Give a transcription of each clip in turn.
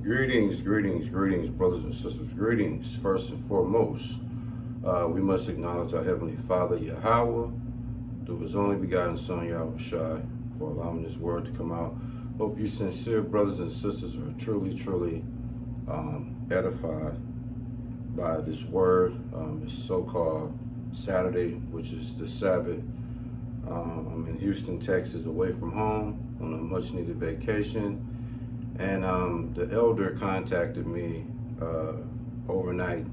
Greetings, brothers and sisters. Greetings, first and foremost. We must acknowledge our Heavenly Father, Yahweh, through His only begotten Son, Yahweh, for allowing this word to come out. Hope you sincere brothers and sisters are truly edified by this word. This so-called Saturday, which is the Sabbath. I'm in Houston, Texas, away from home on a much-needed vacation. And the elder contacted me overnight,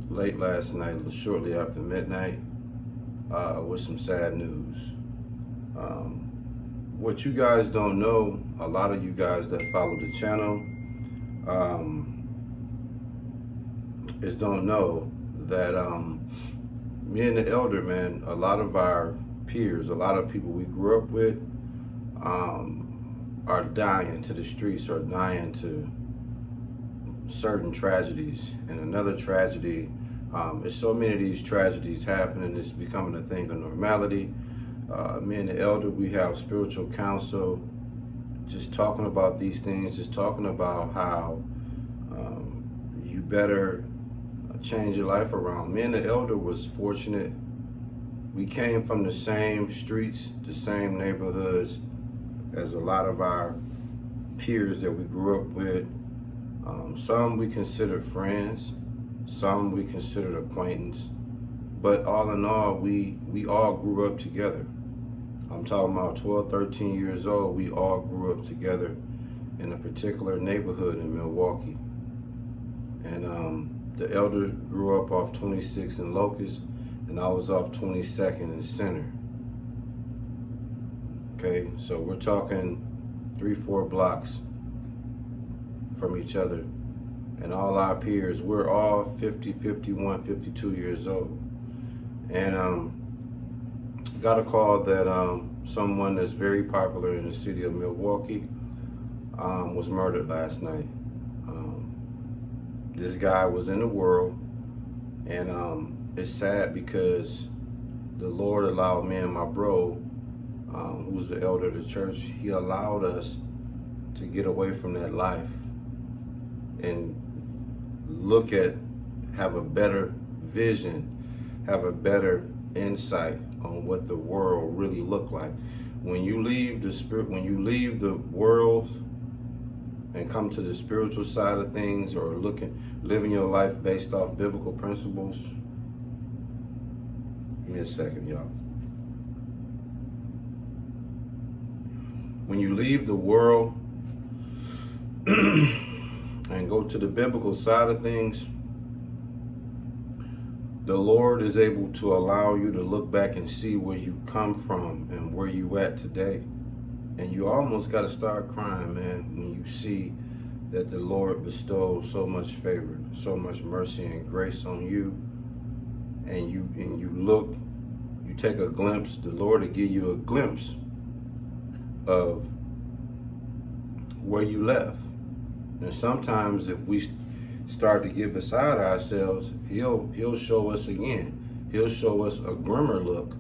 late last night, shortly after midnight, with some sad news. What you guys don't know, a lot of you guys that follow the channel, don't know that me and the elder, man, a lot of our peers, a lot of people we grew up with, are dying to the streets, are dying to certain tragedies. And another tragedy, there's so many of these tragedies happening, it's becoming a thing of normality. Me and the elder, we have spiritual counsel, just talking about these things, just talking about how you better change your life around. Me and the elder was fortunate. We came from the same streets, the same neighborhoods as a lot of our peers that we grew up with. Some we considered friends, some we considered acquaintance, but all in all, we all grew up together. I'm talking about 12, 13 years old, we all grew up together in a particular neighborhood in Milwaukee. And the elder grew up off 26 in Locust, and I was off 22nd in Center. Okay, so we're talking 3-4 blocks from each other. And all our peers, we're all 50, 51, 52 years old. And got a call that someone that's very popular in the city of Milwaukee was murdered last night. This guy was in the world, and it's sad because the Lord allowed me and my bro, who's the elder of the church, he allowed us to get away from that life and have a better vision, have a better insight on what the world really looked like. When you leave the world and come to the spiritual side of things, or living your life based off biblical principles. Give me a second, y'all. When you leave the world and go to the biblical side of things, the Lord is able to allow you to look back and see where you come from and where you at today. And you almost got to start crying, man, when you see that the Lord bestows so much favor, so much mercy and grace on you. And you take a glimpse, the Lord will give you a glimpse of where you left. And sometimes if we start to get beside ourselves, he'll show us again. He'll show us a grimmer look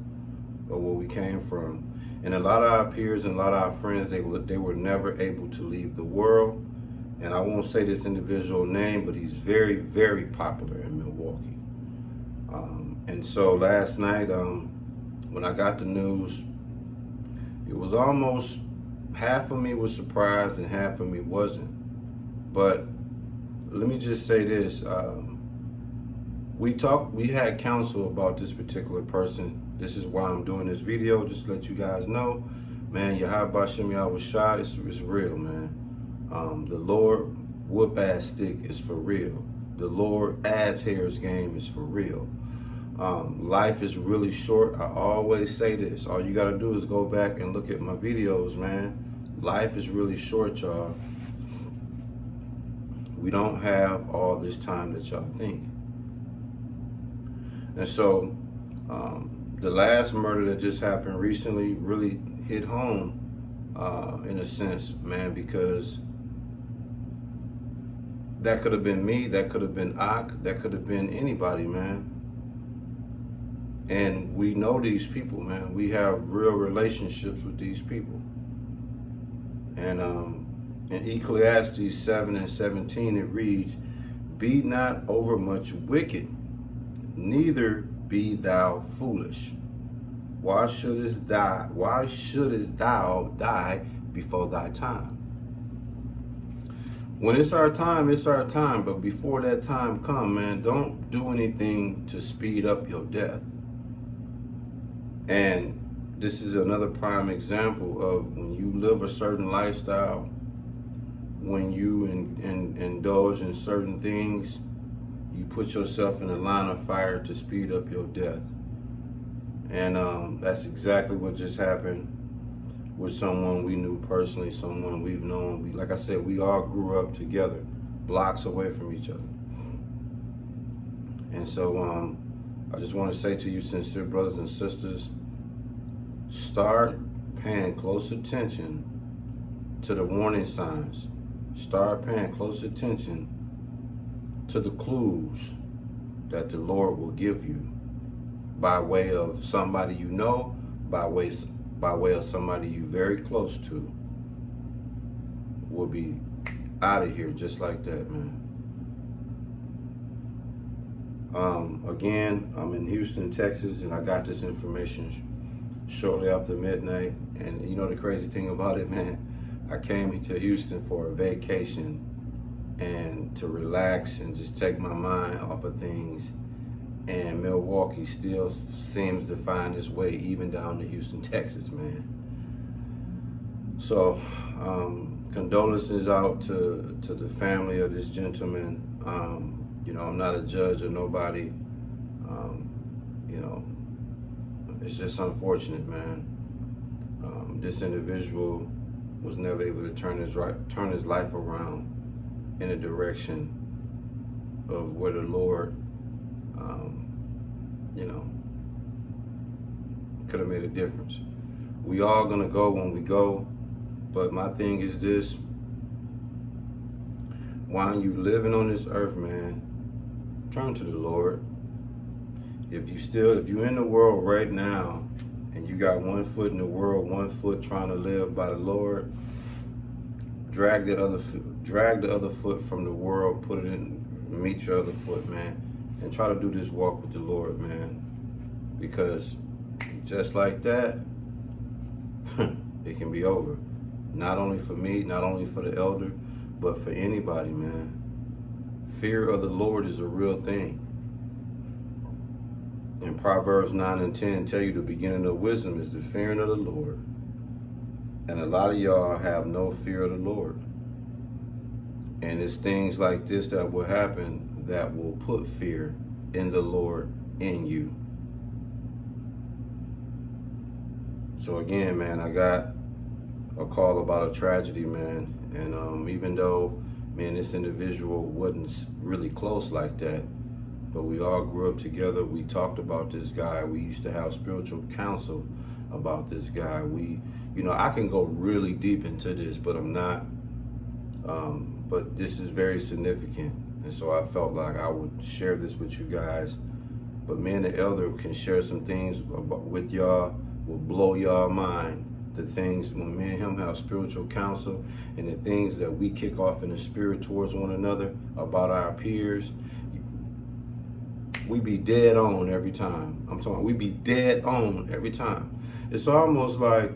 of where we came from. And a lot of our peers and a lot of our friends, they were never able to leave the world. And I won't say this individual name, but he's very, very popular in Milwaukee. And so last night, when I got the news, it was almost half of me was surprised and half of me wasn't. But let me just say this. We had counsel about this particular person. This is why I'm doing this video, just to let you guys know, man, Yahweh Shem Yahweh Shai, it's real, man. The Lord whoop-ass stick is for real. The Lord ass hairs game is for real. Life is really short. I always say this. All you gotta do is go back and look at my videos, man. Life is really short, y'all. We don't have all this time that y'all think. And so, the last murder that just happened recently really hit home, in a sense, man, because that could have been me, that could have been Ak, that could have been anybody, man. And we know these people, man. We have real relationships with these people. And In Ecclesiastes 7:17 it reads, "Be not overmuch wicked, neither be thou foolish. Why shouldest thou die before thy time?" When it's our time, it's our time. But before that time come, man, don't do anything to speed up your death. And this is another prime example of when you live a certain lifestyle, when you indulge in certain things, you put yourself in a line of fire to speed up your death. And that's exactly what just happened with someone we knew personally, someone we've known. Like I said, we all grew up together, blocks away from each other. And so I just want to say to you, sincere brothers and sisters, start paying close attention to the warning signs. Start paying close attention to the clues that the Lord will give you by way of somebody you know, by way of somebody you very close to will be out of here just like that, man. Again, I'm in Houston, Texas, and I got this information shortly after midnight. And you know the crazy thing about it, man, I came to Houston for a vacation and to relax and just take my mind off of things. And Milwaukee still seems to find its way even down to Houston, Texas, man. So condolences out to the family of this gentleman. You know, I'm not a judge or nobody. You know, it's just unfortunate, man. This individual was never able to turn his life around in a direction of where the Lord, you know, could have made a difference. We all gonna go when we go, but my thing is this: while you living on this earth, man, turn to the Lord. If you in the world right now and you got one foot in the world, one foot trying to live by the Lord, drag the other foot from the world, put it in, meet your other foot, man, and try to do this walk with the Lord, man. Because just like that, it can be over. Not only for me, not only for the elder, but for anybody, man. Fear of the Lord is a real thing. And Proverbs 9:10 tell you the beginning of wisdom is the fearing of the Lord. And a lot of y'all have no fear of the Lord. And it's things like this that will happen that will put fear in the Lord in you. So again, man, I got a call about a tragedy, man. And even though, man, this individual wasn't really close like that, but we all grew up together. We talked about this guy. We used to have spiritual counsel about this guy. You know, I can go really deep into this, but I'm not. But this is very significant. And so I felt like I would share this with you guys. But me and the elder can share some things with y'all, will blow y'all mind. The things when me and him have spiritual counsel and the things that we kick off in the spirit towards one another about our peers, we be dead on every time. I'm talking, we be dead on every time. It's almost like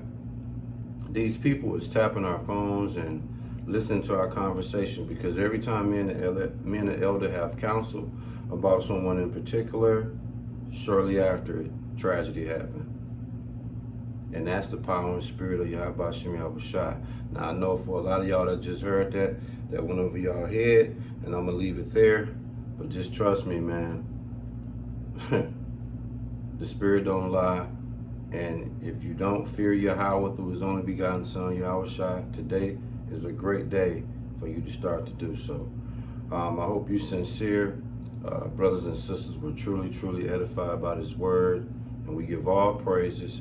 these people is tapping our phones and listening to our conversation, because every time me and the elder have counsel about someone in particular, shortly after tragedy happened. And that's the power and spirit of Yahweh Shem Yahushua. Now I know for a lot of y'all that just heard that went over y'all head, and I'm gonna leave it there. But just trust me, man. The spirit don't lie. And if you don't fear Yahweh through his only begotten son, Yahushua, today is a great day for you to start to do so. I hope you sincere brothers and sisters were truly edified by this word. And we give all praises,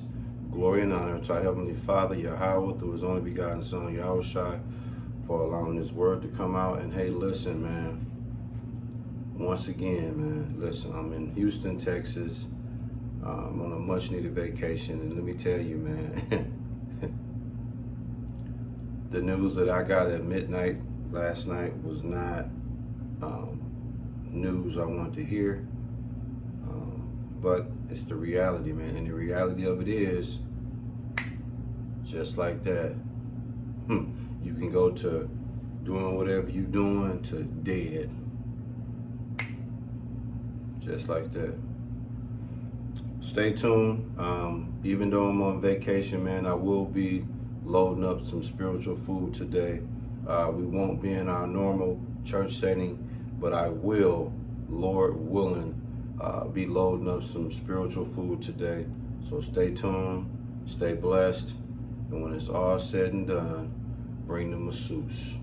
glory and honor to our Heavenly Father, Yahweh, through his only begotten son, Yahushua, for allowing this word to come out. And hey, listen, man. Once again, man, listen, I'm in Houston, Texas. I'm on a much needed vacation, and let me tell you, man, The news that I got at midnight last night was not news I want to hear, but it's the reality, man. And the reality of it is, just like that, you can go to doing whatever you're doing to dead, just like that. Stay tuned. Even though I'm on vacation, man, I will be loading up some spiritual food today. We won't be in our normal church setting, but I will, Lord willing, be loading up some spiritual food today. So stay tuned, stay blessed, and when it's all said and done, bring the masseuse.